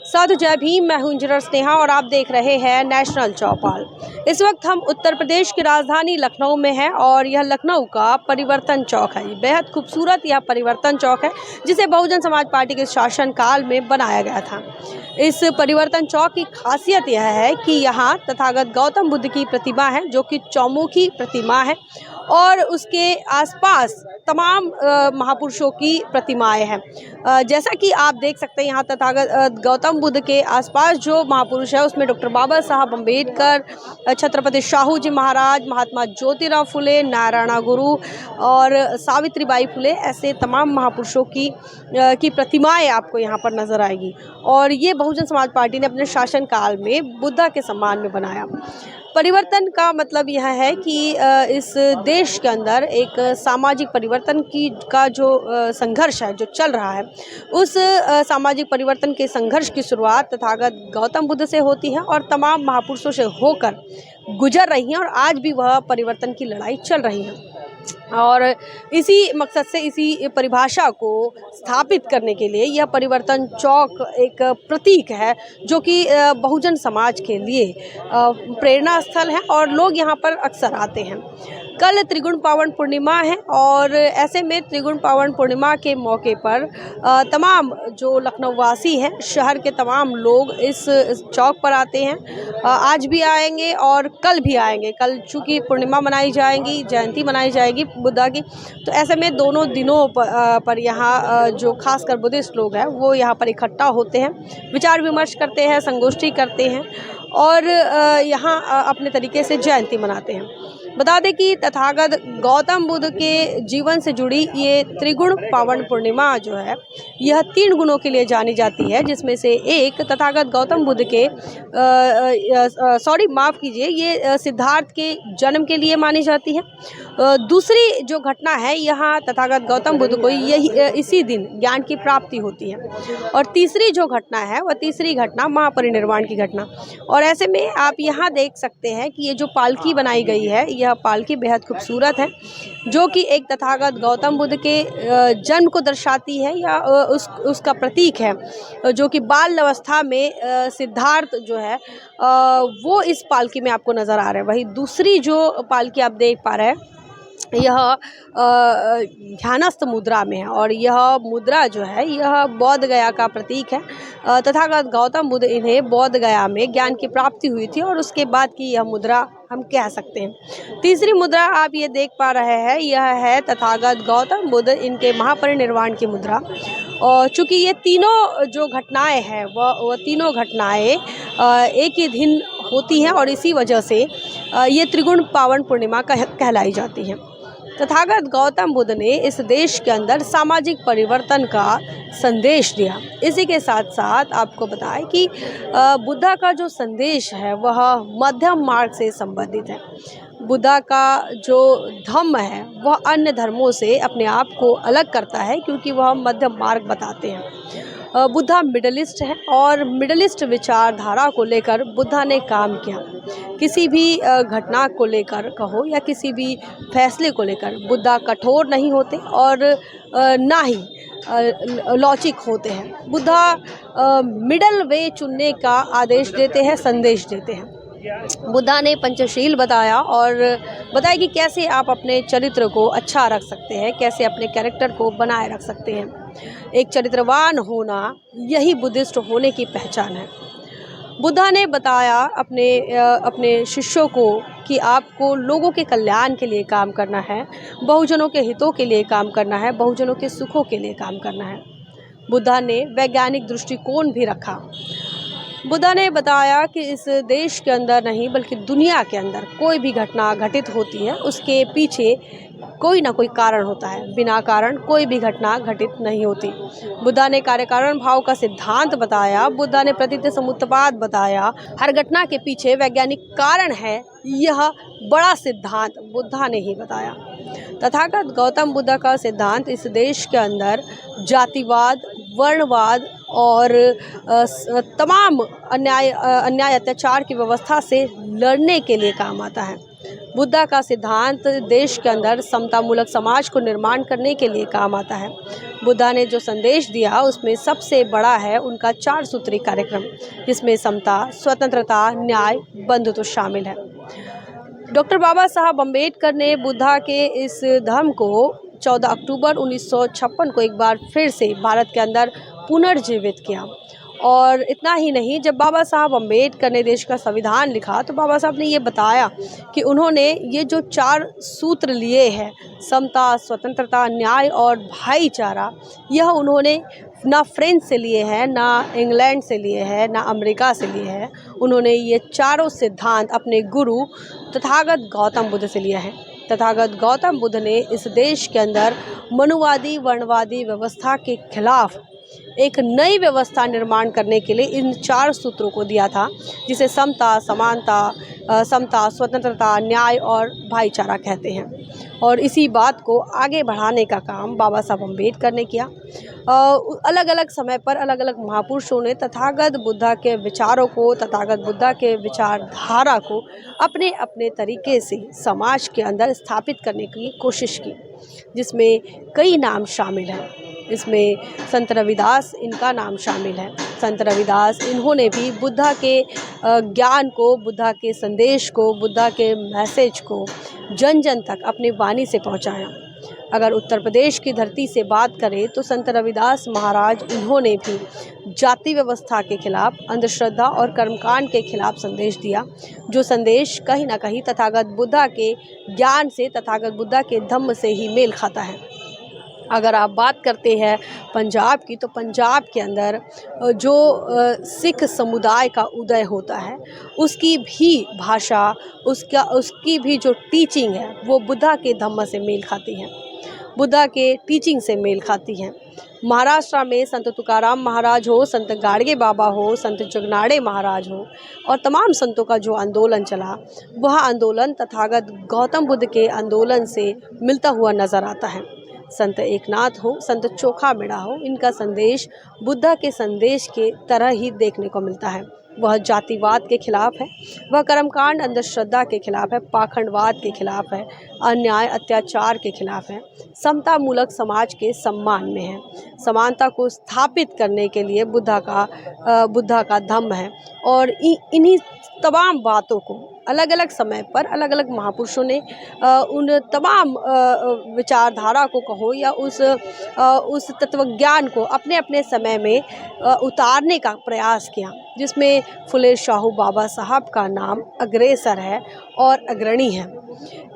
साधु जय भीम। मैं हूं इंजीनियर स्नेहा और आप देख रहे हैं नेशनल चौपाल। इस वक्त हम उत्तर प्रदेश की राजधानी लखनऊ में हैं और यह लखनऊ का परिवर्तन चौक है। बेहद खूबसूरत यह परिवर्तन चौक है जिसे बहुजन समाज पार्टी के शासनकाल में बनाया गया था। इस परिवर्तन चौक की खासियत यह है कि यहाँ तथागत गौतम बुद्ध की प्रतिमा है जो कि चौमुखी प्रतिमा है और उसके आसपास तमाम महापुरुषों की प्रतिमाएं हैं। जैसा कि आप देख सकते हैं यहाँ तथागत गौतम बुद्ध के आसपास जो महापुरुष है उसमें डॉक्टर बाबा साहब अम्बेडकर, छत्रपति शाहू जी महाराज, महात्मा ज्योतिराव फुले, नारायण गुरु और सावित्रीबाई फुले, ऐसे तमाम महापुरुषों की प्रतिमाएं आपको यहाँ पर नजर आएगी। और ये बहुजन समाज पार्टी ने अपने शासनकाल में बुद्धा के सम्मान में बनाया। परिवर्तन का मतलब यह है कि इस देश के अंदर एक सामाजिक परिवर्तन का जो संघर्ष है जो चल रहा है, उस सामाजिक परिवर्तन के संघर्ष की शुरुआत तथागत गौतम बुद्ध से होती है और तमाम महापुरुषों से होकर गुजर रही है और आज भी वह परिवर्तन की लड़ाई चल रही है। और इसी मकसद से, इसी परिभाषा को स्थापित करने के लिए यह परिवर्तन चौक एक प्रतीक है जो कि बहुजन समाज के लिए प्रेरणा स्थल है और लोग यहाँ पर अक्सर आते हैं। कल त्रिगुण पावन पूर्णिमा है और ऐसे में त्रिगुण पावन पूर्णिमा के मौके पर तमाम जो लखनऊ वासी हैं, शहर के तमाम लोग इस चौक पर आते हैं। आज भी आएंगे और कल भी आएंगे। कल चूँकि पूर्णिमा मनाई जाएगी, जयंती मनाई जाएगी बुद्धा की, तो ऐसे में दोनों दिनों पर यहाँ जो खासकर बुद्धिस्ट लोग हैं वो यहाँ पर इकट्ठा होते हैं, विचार विमर्श करते हैं, संगोष्ठी करते हैं और यहाँ अपने तरीके से जयंती मनाते हैं। बता दें कि तथागत गौतम बुद्ध के जीवन से जुड़ी ये त्रिगुण पावन पूर्णिमा जो है यह 3 गुणों के लिए जानी जाती है, जिसमें से एक तथागत गौतम बुद्ध के ये सिद्धार्थ के जन्म के लिए मानी जाती है। दूसरी जो घटना है, यहाँ तथागत गौतम बुद्ध को इसी दिन ज्ञान की प्राप्ति होती है और तीसरी जो घटना है वह तीसरी घटना महापरिनिर्वाण की घटना। और ऐसे में आप यहाँ देख सकते हैं कि ये जो पालकी बनाई गई है, यह पालकी बेहद खूबसूरत है जो कि एक तथागत गौतम बुद्ध के जन्म को दर्शाती है या उसका प्रतीक है, जो कि बाल अवस्था में सिद्धार्थ जो है वो इस पालकी में आपको नज़र आ रहा है। वही दूसरी जो पालकी आप देख पा रहे हैं यह ध्यानस्थ मुद्रा में है और यह मुद्रा जो है यह बोध गया का प्रतीक है। तथागत गौतम बुद्ध इन्हें बोध गया में ज्ञान की प्राप्ति हुई थी और उसके बाद की यह मुद्रा हम कह सकते हैं। तीसरी मुद्रा आप ये देख पा रहे हैं, यह है तथागत गौतम बुद्ध इनके महापरिनिर्वाण की मुद्रा। और चूँकि ये तीनों जो घटनाएं हैं वह तीनों घटनाएं एक ही दिन होती हैं और इसी वजह से ये त्रिगुण पावन पूर्णिमा कहलाई जाती हैं। तथागत गौतम बुद्ध ने इस देश के अंदर सामाजिक परिवर्तन का संदेश दिया। इसी के साथ साथ आपको बताएं कि बुद्धा का जो संदेश है वह मध्यम मार्ग से संबंधित है। बुद्धा का जो धम्म है वह अन्य धर्मों से अपने आप को अलग करता है क्योंकि वह मध्यम मार्ग बताते हैं। बुद्धा मिडलिस्ट है और मिडलिस्ट विचारधारा को लेकर बुद्धा ने काम किया। किसी भी घटना को लेकर कहो या किसी भी फैसले को लेकर बुद्धा कठोर नहीं होते और ना ही लौचिक होते हैं। बुद्धा मिडल वे चुनने का आदेश देते हैं, संदेश देते हैं। बुद्धा ने पंचशील बताया और बताया कि कैसे आप अपने चरित्र को अच्छा रख सकते हैं, कैसे अपने कैरेक्टर को बनाए रख सकते हैं। एक चरित्रवान होना यही बुद्धिस्ट होने की पहचान है। बुद्धा ने बताया अपने शिष्यों को कि आपको लोगों के कल्याण के लिए काम करना है, बहुजनों के हितों के लिए काम करना है, बहुजनों के सुखों के लिए काम करना है। बुद्धा ने वैज्ञानिक दृष्टिकोण भी रखा। बुद्धा ने बताया कि इस देश के अंदर नहीं बल्कि दुनिया के अंदर कोई भी घटना घटित होती है उसके पीछे कोई ना कोई कारण होता है, बिना कारण कोई भी घटना घटित नहीं होती। बुद्धा ने कार्य कारण भाव का सिद्धांत बताया। बुद्धा ने प्रतीत्य समुत्पाद बताया। हर घटना के पीछे वैज्ञानिक कारण है, यह बड़ा सिद्धांत बुद्धा ने ही बताया। तथागत गौतम बुद्ध का सिद्धांत इस देश के अंदर जातिवाद, वर्णवाद और तमाम अन्याय अत्याचार की व्यवस्था से लड़ने के लिए काम आता है। बुद्धा का सिद्धांत देश के अंदर समतामूलक समाज को निर्माण करने के लिए काम आता है। बुद्धा ने जो संदेश दिया उसमें सबसे बड़ा है उनका 4 सूत्री कार्यक्रम, जिसमें समता, स्वतंत्रता, न्याय, बंधुत्व शामिल है। डॉक्टर बाबा साहब अम्बेडकर ने बुद्धा के इस धर्म को 14 अक्टूबर 1956 को एक बार फिर से भारत के अंदर पुनर्जीवित किया। और इतना ही नहीं, जब बाबा साहब अम्बेडकर ने देश का संविधान लिखा तो बाबा साहब ने ये बताया कि उन्होंने ये जो 4 सूत्र लिए हैं, समता, स्वतंत्रता, न्याय और भाईचारा, यह उन्होंने ना फ्रेंच से लिए हैं, ना इंग्लैंड से लिए हैं, ना अमेरिका से लिए हैं। उन्होंने ये चारों सिद्धांत अपने गुरु तथागत गौतम बुद्ध से लिया है। तथागत गौतम बुद्ध ने इस देश के अंदर मनुवादी वर्णवादी व्यवस्था के खिलाफ एक नई व्यवस्था निर्माण करने के लिए इन 4 सूत्रों को दिया था, जिसे समता, समता, स्वतंत्रता, न्याय और भाईचारा कहते हैं। और इसी बात को आगे बढ़ाने का काम बाबा साहब अम्बेडकर ने किया। अलग अलग समय पर अलग अलग महापुरुषों ने तथागत बुद्धा के विचारों को, तथागत बुद्धा के विचारधारा को अपने अपने तरीके से समाज के अंदर स्थापित करने की कोशिश की, जिसमें कई नाम शामिल हैं। इसमें संत रविदास, इनका नाम शामिल है। संत रविदास, इन्होंने भी बुद्धा के ज्ञान को, बुद्धा के संदेश को, बुद्धा के मैसेज को जन जन तक अपनी वाणी से पहुंचाया। अगर उत्तर प्रदेश की धरती से बात करें तो संत रविदास महाराज, इन्होंने भी जाति व्यवस्था के खिलाफ, अंधश्रद्धा और कर्मकांड के खिलाफ संदेश दिया, जो संदेश कहीं ना कहीं तथागत बुद्धा के ज्ञान से, तथागत बुद्धा के धम्म से ही मेल खाता है। अगर आप बात करते हैं पंजाब की, तो पंजाब के अंदर जो सिख समुदाय का उदय होता है, उसकी भी भाषा, उसकी भी जो टीचिंग है वो बुद्धा के धम्म से मेल खाती है, बुद्धा के टीचिंग से मेल खाती है। महाराष्ट्र में संत तुकाराम महाराज हो, संत गाडगे बाबा हो, संत जगनाड़े महाराज हो और तमाम संतों का जो आंदोलन चला, वह आंदोलन तथागत गौतम बुद्ध के आंदोलन से मिलता हुआ नज़र आता है। संत एकनाथ हो, संत चोखा मेड़ा हो, इनका संदेश बुद्धा के संदेश के तरह ही देखने को मिलता है। वह जातिवाद के खिलाफ है, वह कर्मकांड अंधश्रद्धा के खिलाफ है, पाखंडवाद के खिलाफ है, अन्याय अत्याचार के खिलाफ है, समतामूलक समाज के सम्मान में है, समानता को स्थापित करने के लिए बुद्धा का धम्म है। और इन्हीं तमाम बातों को अलग अलग समय पर अलग अलग महापुरुषों ने उन तमाम विचारधारा को कहो या उस तत्वज्ञान को अपने अपने समय में उतारने का प्रयास किया, जिसमें फुले शाहू बाबा साहब का नाम अग्रेसर है और अग्रणी है।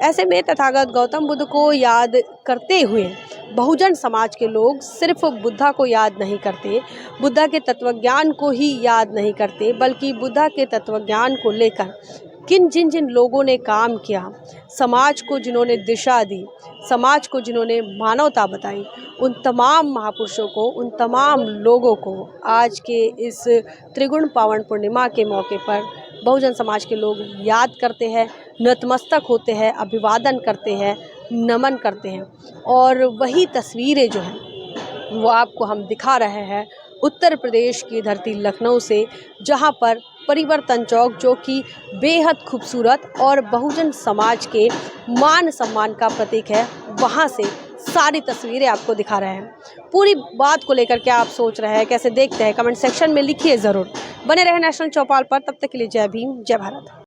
ऐसे में तथागत गौतम बुद्ध को याद करते हुए बहुजन समाज के लोग सिर्फ बुद्धा को याद नहीं करते, बुद्धा के तत्वज्ञान को ही याद नहीं करते, बल्कि बुद्धा के तत्वज्ञान को लेकर जिन जिन लोगों ने काम किया, समाज को जिन्होंने दिशा दी, समाज को जिन्होंने मानवता बताई, उन तमाम महापुरुषों को, उन तमाम लोगों को आज के इस त्रिगुण पावन पूर्णिमा के मौके पर बहुजन समाज के लोग याद करते हैं, नतमस्तक होते हैं, अभिवादन करते हैं, नमन करते हैं। और वही तस्वीरें जो हैं वो आपको हम दिखा रहे हैं उत्तर प्रदेश की धरती लखनऊ से, जहां पर परिवर्तन चौक, जो कि बेहद खूबसूरत और बहुजन समाज के मान सम्मान का प्रतीक है, वहां से सारी तस्वीरें आपको दिखा रहे हैं। पूरी बात को लेकर क्या आप सोच रहे हैं, कैसे देखते हैं, कमेंट सेक्शन में लिखिए ज़रूर। बने रहे नेशनल चौपाल पर, तब तक के लिए जय भीम, जय भारत।